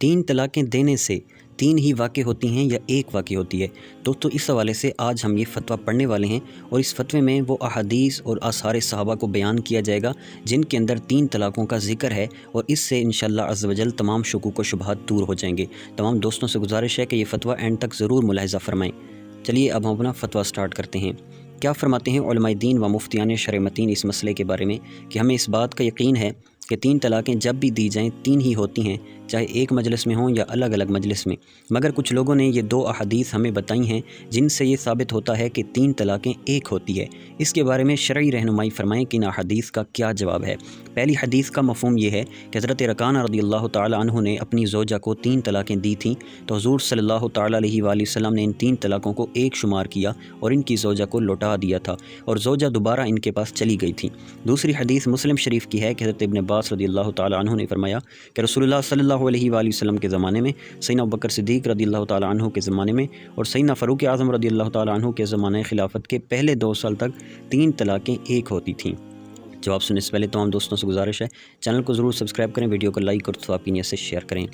तीन तलाक़ें देने से तीन ही वाक़े होती हैं या एक वाक़े होती है। दोस्तों इस हवाले से आज हम ये फ़तवा पढ़ने वाले हैं और इस फ़तवे में वो अहादीस और आसार सहाबा को बयान किया जाएगा जिनके अंदर तीन तलाक़ों का ज़िक्र है और इससे इंशाअल्लाह अज़्ज़ व जल तमाम शुकूक व शुबहात दूर हो जाएंगे। तमाम दोस्तों से गुजारिश है कि ये फ़तवा एंड तक ज़रूर मुलाहिज़ा फ़रमाएँ। चलिए अब हम अपना फ़तवा स्टार्ट करते हैं। क्या फ़रमाते हैं उलमाए दीन व मुफ्तियान शरअ मतीन इस मसले के बारे में कि हमें इस बात का यकीन है कि तीन तलाक़ें जब भी दी जाएँ तीन ही होती हैं, चाहे एक मजलिस में हों या अलग अलग मजलिस में। मगर कुछ लोगों ने ये दो अहादीस हमें बताई हैं जिनसे ये साबित होता है कि तीन तलाक़ें एक होती है। इसके बारे में शरई रहनुमाई फ़रमाएँ कि इन अहादीस का क्या जवाब है। पहली हदीस का मफ़हूम ये है कि हज़रत रकाना रज़ियल्लाहु ताला अन्हु ने अपनी ज़ौजा को तीन तलाक़ें दी थीं तो हुज़ूर सल्लल्लाहु ताला अलैहि वसल्लम ने इन तीन तलाक़ों को एक शुमार किया और इनकी ज़ौजा को लौटा दिया था और ज़ौजा दोबारा इनके पास चली गई थी। दूसरी हदीस मुस्लिम शरीफ की है कि हज़रत इब्न अब्बास रज़ियल्लाहु ताला अन्हु ने फरमाया कि रसूलुल्लाह सल्लल्लाहु अलैहि वसल्लम के ज़माने में, सैयदना अबू बकर सिद्दीक़ रज़ियल्लाहु ताला अन्हु के ज़माने में और सैयदना फ़ारूक़ आज़म रज़ियल्लाहु ताला अन्हु के ज़माने खिलाफत के पहले 2 साल तक तीन तलाक़ें एक होती थीं। जवाब सुनने से पहले तमाम दोस्तों से गुजारिश है चैनल को ज़रूर सब्सक्राइब करें, वीडियो को लाइक और अपनी नियत से शेयर करें।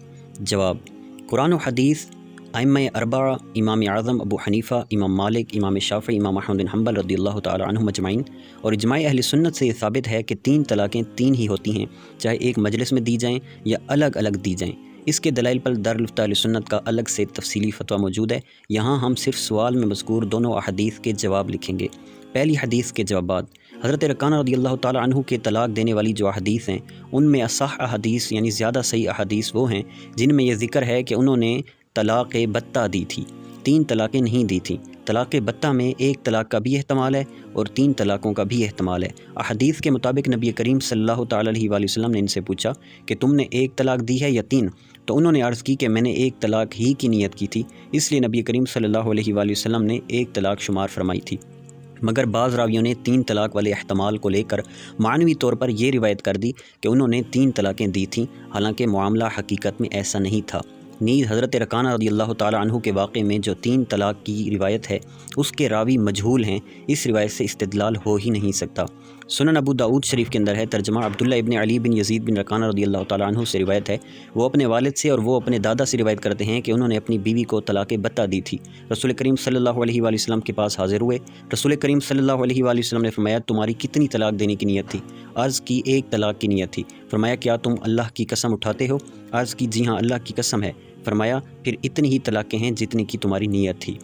जवाब, कुरान और हदीस अइम्मा अरबा इमाम आज़म अबू हनीफ़ा, इमाम मालिक, इमाम शाफ़ी, इमाम अहमद बिन हम्बल रज़ियल्लाहु ताला अन्हुम अजमईन और इजमाए अहले सुन्नत से ये साबित है कि तीन तलाक़ें तीन ही होती हैं, चाहे एक मजलिस में दी जाएँ या अलग अलग दी जाएँ। इसके दलाइल पर दारुल इफ्ता अहले सुन्नत का अलग से तफसीली फ़तवा मौजूद है। यहाँ हम सिर्फ सवाल में मज़कूर दोनों अहादीस के जवाब लिखेंगे। पहली हदीस के जवाबात, हज़रत रकाना रज़ियल्लाहु ताला अन्हु के तलाक़ देने वाली जो अहादीस हैं उनमें असह अहादीस यानी ज़्यादा सही अहादीस वो हैं जिनमें यह ज़िक्र है कि उन्होंने तलाक़ बत्ता दी थी, तीन तलाक़ें नहीं दी थी। तलाक़ बत्ता में एक तलाक़ का भी एहतमाल है और तीन तलाक़ों का भी एहतमाल है। अहादीस के मुताबिक नबी करीम सल्लल्लाहु ताला अलैहि वसल्लम ने इनसे पूछा कि तुमने एक तलाक़ दी है या तीन? तो उन्होंने अर्ज़ की कि मैंने एक तलाक़ ही की नीयत की थी, इसलिए नबी करीम सल्लल्लाहु अलैहि वसल्लम ने एक तलाक़ शुमार फरमाई थी। मगर बाज़ रावियों ने तीन तलाक़ वाले एहतमाल को लेकर मानवी तौर पर यह रिवायत कर दी कि उन्होंने तीन तलाक़ें दी थीं, हालांकि मामला हकीकत में ऐसा नहीं था। नीज़ हज़रत रकाना रज़ियल्लाहु ताला अन्हु के वाक़े में जो तीन तलाक़ की रिवायत है उसके रावी मजहूल हैं, इस रिवायत से इस्तिदलाल हो ही नहीं सकता। सुनन अबू दाऊद शरीफ के अंदर है, तर्जमा अब्दुल्ला इब्न अली बिन यज़ीद बिन रकाना रज़ियल्लाहु ताला अन्हु से रिवायत है। वो अपने वालिद से और वो अपने दादा से रिवायत करते हैं कि उन्होंने अपनी बीवी को तलाक़ बत्ता दी थी। रसूल करीम सल्लल्लाहु अलैहि वसल्लम के पास हाज़िर हुए। रसूल करीम सल्लल्लाहु अलैहि वसल्लम ने फरमाया, तुम्हारी कितनी तलाक़ देने की नीयत थी? अर्ज़ की, एक तलाक़ की नीयत थी। फरमाया, क्या तुम अल्लाह की कसम उठाते हो? अर्ज़ की, जी हाँ, अल्लाह की कसम है। फरमाया, फिर इतनी ही तलाक़ें हैं जितनी की तुम्हारी नीयत थी।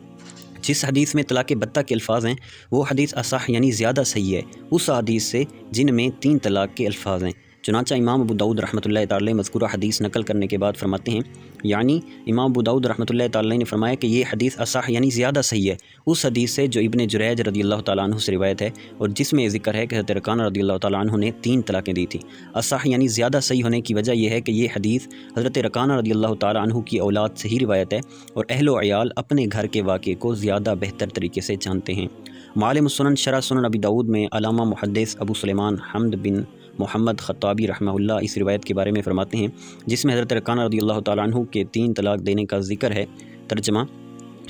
जिस हदीस में तलाक़ बत्ता के अल्फाज हैं वो हदीस असह यानी ज़्यादा सही है उस हदीस से जिनमें तीन तलाक़ के अल्फाज हैं। चुनांचा इमाम अबू दाऊद रहमतुल्लाह तआला मज़कूरा हदीस नकल करने के बाद फरमाते हैं, यानी इमाम अबू दाऊद रहमतुल्लाह तआला ने फरमाया कि ये हदीस असह यानी ज़्यादा सही है उस हदीस से जो इब्न जुरैज रज़ियल्लाहु ताला अन्हु से रिवायत है और जिसमें ज़िक्र है कि हज़रत रकाना रज़ियल्लाहु ताला अन्हु ने तीन तलाक़ें दी थी। असह यानी ज़्यादा सही होने की वजह यह है कि ये हदीस हज़रत रकाना रज़ियल्लाहु ताला अन्हु की औलाद से ही रिवायत है और अहलो अयाल अपने घर के वाक़े को ज़्यादा बेहतर तरीके से जानते हैं। मालिम सुनन शरह सुनन अबी दाऊद में अल्लामा मुहद्दिस अबू सुलेमान हम्द बिन मोहम्मद ख़त्ताबी रहमहुल्लाह इस रिवायत के बारे में फ़रमाते हैं जिसमें हज़रत रकाना रज़ियल्लाहु ताला अन्हु के तीन तलाक़ देने का ज़िक्र है। तर्जमा,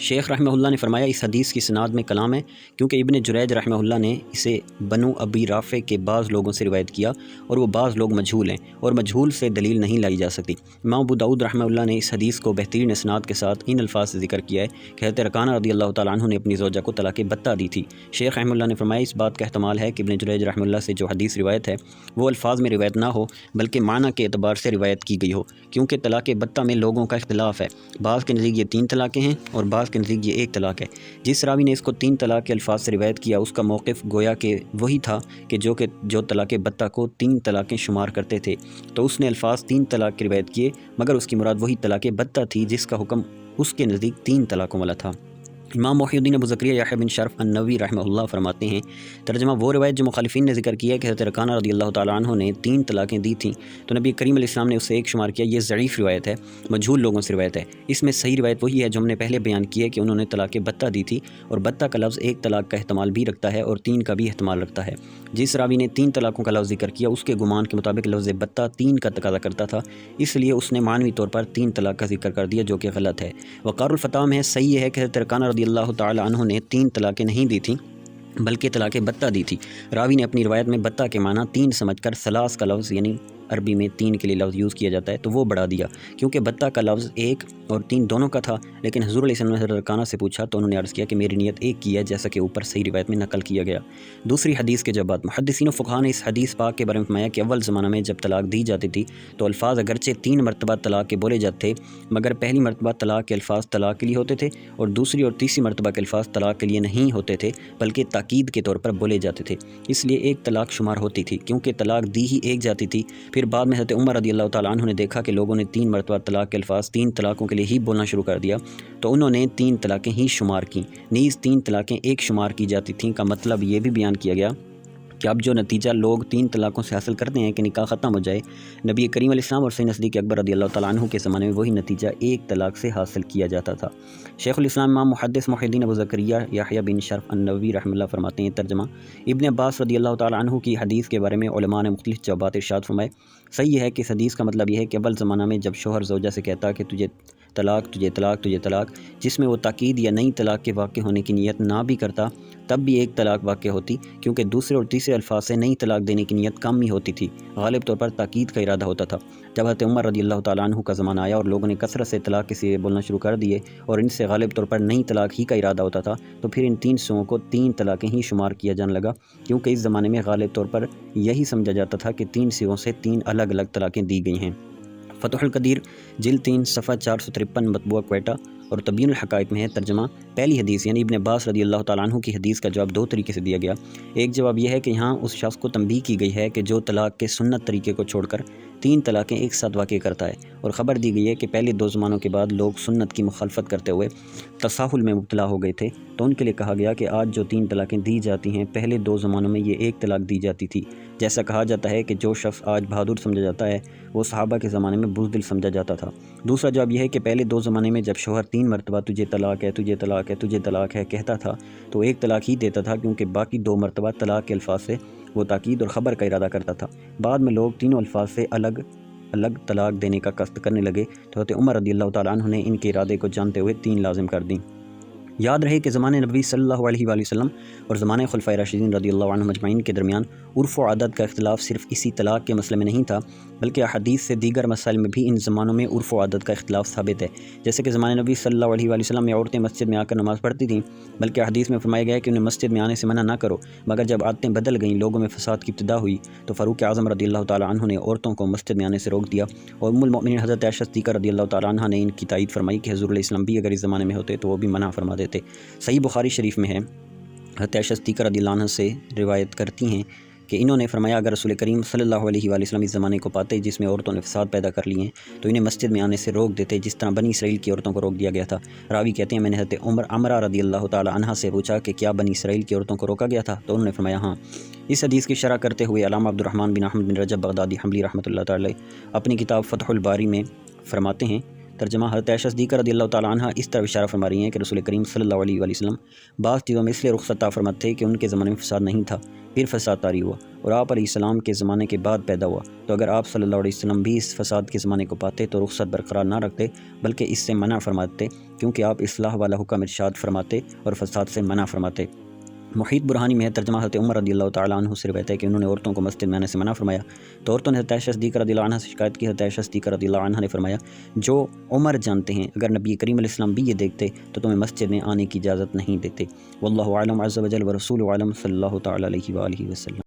शेख रहमहुल्लाह ने फरमाया, इस हदीस की सनाद में कलाम है क्योंकि इब्न जुरैज रहमहुल्लाह ने इसे बनु अबी राफ़े के बाज़ लोगों से रिवायत किया और वो बाज़ लोग मजहूल हैं और मजहूल से दलील नहीं लाई जा सकती। इमाम अबू दाऊद रहमहुल्लाह ने इस हदीस को बेहतरीन इसनाद के साथ इन अल्फाज से ज़िक्र किया है कि हज़रत रकाना रज़ियल्लाहु ताला अन्हु ने अपनी ज़ौजा को तलाक़ बत्ता दी थी। शेख रहमहुल्लाह ने फरमाया, इस बात का एहतमाल है कि इब्न जुरैज रहमहुल्लाह से जो हदीस रिवायत है वो अल्फाज में रिवायत ना हो बल्कि माना के एतबार से रिवायत की गई हो, क्योंकि तलाक़ बत्ता में लोगों का इख्तिलाफ़ है। बाज़ के नज़दीक ये तीन तलाक़ें हैं और बाज़ के नज़दीक ये एक तलाक़ है। जिस रावी ने इसको तीन तलाक़ के अल्फाज से रिवायत किया उसका मौक़िफ़ गोया के वही था कि जो तलाक़ बत्ता को तीन तलाक़ें शुमार करते थे, तो उसने अल्फाज तीन तलाक़ की रिवायत किए मगर उसकी मुराद वही तलाक़ बत्ता थी जिसका हुक्म उसके नज़दीक तीन तलाक़ों वाला था। इमाम मोहिउद्दीन अबू ज़करिया याह्या बिन शरफ़ अन्नवी रहमहुल्लाह फरमाते हैं, तर्जमा, वो रिवायत जो मुखालिफिन ने ज़िक्र किया है कि हज़रत रकाना रज़ियल्लाहु ताला अन्हु ने तीन तलाक़ें दी थीं तो नबी करीम अलैहिस्सलाम ने उसे एक शुमार किया, ये ज़ईफ़ रिवायत है, मजहूल लोगों से रिवायत है। इसमें सही रिवायत वही है जो हमने पहले बयान की है कि उन्होंने तलाक़ बत्ता दी थी और बत्ता का लफ्ज़ एक तलाक़ का एहतमाल भी रखता है और तीन का भी एहतमाल रखता है। जिस रावी ने तीन तलाक़ों का लफ्ज़ ज़िक्र किया उसके गुमान के मुताबिक लफ्ज़ बत्ता तीन का तकाज़ा करता था, इसलिए उसने मानवी तौर पर तीन तलाक़ का ज़िक्र कर दिया जो कि गलत है। वक़ारुल फ़ताह में सही है कि हज़रत रकाना रज़ियल्लाहु ताला अन्हु ने तीन तलाक़ें नहीं दी थीं बल्कि तलाक़ बत्ता दी थी। रावी ने अपनी रिवायत में बत्ता के माना तीन समझकर सलास का लफ्ज़ यानी عربی میں 3 کے لیے لفظ یوز کیا جاتا ہے تو وہ بڑھا دیا، کیونکہ بتہ کا لفظ 1 اور 3 دونوں کا تھا، لیکن حضور علیہ السلام نے حضرت رکانہ سے پوچھا تو انہوں نے عرض کیا کہ میری نیت ایک کی ہے، جیسا کہ اوپر صحیح روایت میں نقل کیا گیا۔ دوسری حدیث کے جوابات، محدثین و فقہاء نے اس حدیث پاک کے بارے میں فرمایا کہ اول زمانہ میں جب طلاق دی جاتی تھی تو الفاظ اگرچہ 3 مرتبہ طلاق کے بولے جاتے تھے، مگر پہلی مرتبہ طلاق کے الفاظ طلاق کے لیے ہوتے تھے اور دوسری اور تیسری مرتبہ کے الفاظ طلاق کے لیے نہیں ہوتے تھے بلکہ تاکید کے طور پر بولے جاتے تھے، اس لیے ایک طلاق شمار ہوتی تھی کیونکہ طلاق دی ہی ایک جاتی تھی۔ پھر بعد میں حضرت عمر رضی اللہ تعالیٰ عنہ نے دیکھا کہ لوگوں نے 3 مرتبہ طلاق کے الفاظ 3 طلاقوں کے لیے ہی بولنا شروع کر دیا تو انہوں نے 3 طلاقیں ہی شمار کیں، نیز 3 طلاقیں ایک شمار کی جاتی تھیں کا مطلب یہ بھی بیان کیا گیا کہ اب جو نتیجہ لوگ 3 طلاقوں سے حاصل کرتے ہیں کہ نکاح ختم ہو جائے، نبی کریم علیہ السلام اور سیدنا صدیق اکبر رضی اللہ تعالیٰ عنہ کے زمانے میں وہی نتیجہ ایک طلاق سے حاصل کیا جاتا تھا۔ شیخ الاسلام امام محدث محی الدین ابو زکریا یحییٰ بن شرف النووی رحمہ اللہ فرماتے ہیں، ترجمہ ابن عباس رضی اللہ تعالیٰ عنہ کی حدیث کے بارے میں علماء نے مختلف جوابات ارشاد فرمائے۔ صحیح ہے کہ اس حدیث کا مطلب یہ ہے کہ اول زمانہ میں جب شوہر زوجہ سے کہتا کہ تجھے طلاق تجھے طلاق تجھے طلاق، جس میں وہ تاکید یا نئی طلاق کے واقع ہونے کی نیت نہ بھی کرتا تب بھی ایک طلاق واقع ہوتی، کیونکہ دوسرے اور تیسرے الفاظ سے نئی طلاق دینے کی نیت کم ہی ہوتی تھی، غالب طور پر تاکید کا ارادہ ہوتا تھا۔ جب حضرت عمر رضی اللہ تعالیٰ عنہ کا زمانہ آیا اور لوگوں نے کثرت سے طلاق کے سیغے بولنا شروع کر دیے اور ان سے غالب طور پر نئی طلاق ہی کا ارادہ ہوتا تھا، تو پھر ان 3 سیغوں کو 3 طلاقیں ہی شمار کیا جانے لگا، کیونکہ اس زمانے میں غالب طور پر یہی سمجھا جاتا تھا کہ 3 سیغوں سے 3 الگ الگ طلاقیں دی گئی ہیں۔ فتح القدیر جلد 3 صفحہ 453 مطبوعہ کوئٹہ اور تبیین الحقائق میں ہے، ترجمہ پہلی حدیث یعنی ابن عباس رضی اللہ تعالیٰ عنہ کی حدیث کا جواب 2 طریقے سے دیا گیا۔ ایک جواب یہ ہے کہ یہاں اس شخص کو تنبیہ کی گئی ہے کہ جو طلاق کے سنت طریقے کو چھوڑ کر 3 طلاقیں ایک ساتھ واقع کرتا ہے، اور خبر دی گئی ہے کہ پہلے 2 زمانوں کے بعد لوگ سنت کی مخالفت کرتے ہوئے تساہل میں مبتلا ہو گئے تھے، تو ان کے لیے کہا گیا کہ آج جو 3 طلاقیں دی جاتی ہیں پہلے 2 زمانوں میں یہ 1 طلاق دی جاتی تھی۔ جیسا کہا جاتا ہے کہ جو شخص آج بہادر سمجھا جاتا ہے وہ صحابہ کے زمانے میں بزدل سمجھا جاتا تھا۔ دوسرا جواب یہ ہے کہ پہلے 2 زمانے میں جب شوہر 3 مرتبہ تجھے طلاق ہے تجھے طلاق ہے تجھے طلاق ہے کہتا تھا تو 1 طلاق ہی دیتا تھا، کیونکہ باقی 2 مرتبہ طلاق کے الفاظ سے وہ تاکید اور خبر کا ارادہ کرتا تھا۔ بعد میں لوگ تینوں الفاظ سے الگ الگ طلاق دینے کا قصد کرنے لگے تو حضرت عمر رضی اللہ تعالیٰ عنہ نے ان کے ارادے کو جانتے ہوئے 3 لازم کر دیں۔ یاد رہے کہ زمانے نبی صلی اللہ علیہ وآلہ وسلم اور زمانے خلفائے راشدین رضی اللہ عنہم اجمعین کے درمیان عرف و عادت کا اختلاف صرف اسی طلاق کے مسئلے میں نہیں تھا، بلکہ احادیث سے دیگر مسائل میں بھی ان زمانوں میں عرف و عادت کا اختلاف ثابت ہے۔ جیسے کہ زمانے نبی صلی اللہ علیہ وآلہ وسلم میں عورتیں مسجد میں آ کر نماز پڑھتی تھیں، بلکہ حدیث میں فرمایا گیا ہے کہ انہیں مسجد میں آنے سے منع نہ کرو، مگر جب عادتیں بدل گئیں، لوگوں میں فساد کی ابتدا ہوئی تو فاروق اعظم رضی اللہ تعالیٰ عنہ نے عورتوں کو مسجد میں آنے سے روک دیا، اور ام المؤمنین حضرت عائشہ صدیقہ رضی اللہ تعالیٰ عنہ نے ان کی تائید فرمائی کہ حضور علیہ السلام بھی اگر اس زمانے میں ہوتے تو وہ بھی منع فرما دیتے۔ صحیح بخاری شریف میں ہے، حضرت عائشہ صدیقہ رضی اللہ عنہ سے روایت کرتی ہیں کہ انہوں نے فرمایا اگر رسول کریم صلی اللہ علیہ وآلہ وسلم اس زمانے کو پاتے جس میں عورتوں نے فساد پیدا کر لی ہیں تو انہیں مسجد میں آنے سے روک دیتے، جس طرح بنی اسرائیل کی عورتوں کو روک دیا گیا تھا۔ راوی کہتے ہیں میں نے حضرت عمرہ رضی اللہ تعالی عنہ سے پوچھا کہ کیا بنی اسرائیل کی عورتوں کو روکا گیا تھا، تو انہوں نے فرمایا ہاں۔ اس حدیث کی شرح کرتے ہوئے علامہ عبد الرحمن بن احمد بن رجب بغدادی حنبلی رحمۃ اللہ تعالی اپنی کتاب فتح الباری میں فرماتے ہیں، ترجمہ حضرت عائشہ صدیقہ رضی اللہ تعالیٰ عنہ اس طرح اشارہ فرما رہی ہیں کہ رسول کریم صلی اللہ علیہ وآلہ وسلم بعض چیزوں میں اس لیے رخصت فرماتے تھے کہ ان کے زمانے میں فساد نہیں تھا، پھر فساد طاری ہوا اور آپ علیہ السلام کے زمانے کے بعد پیدا ہوا، تو اگر آپ صلی اللہ علیہ وسلم بھی اس فساد کے زمانے کو پاتے تو رخصت برقرار نہ رکھتے بلکہ اس سے منع فرماتے، کیونکہ آپ اصلاح والا حکم ارشاد فرماتے اور فساد سے منع فرماتے۔ محیط برہانی میں ہے، ترجمہ حضرت عمر رضی اللہ تعالیٰ عنہ سے روایت ہے کہ انہوں نے عورتوں کو مسجد میں آنے سے منع فرمایا، تو عورتوں نے حضرت عائشہ صدیقہ رضی اللہ عنہ سے شکایت کی۔ حضرت عائشہ صدیقہ رضی اللہ عنہ نے فرمایا جو عمر جانتے ہیں اگر نبی کریم علیہ السلام بھی یہ دیکھتے تو تمہیں مسجد میں آنے کی اجازت نہیں دیتے۔ واللہ اعلم عز وجل ورسولہ اعلم صلی اللہ تعالیٰ علیہ وآلہ وسلم۔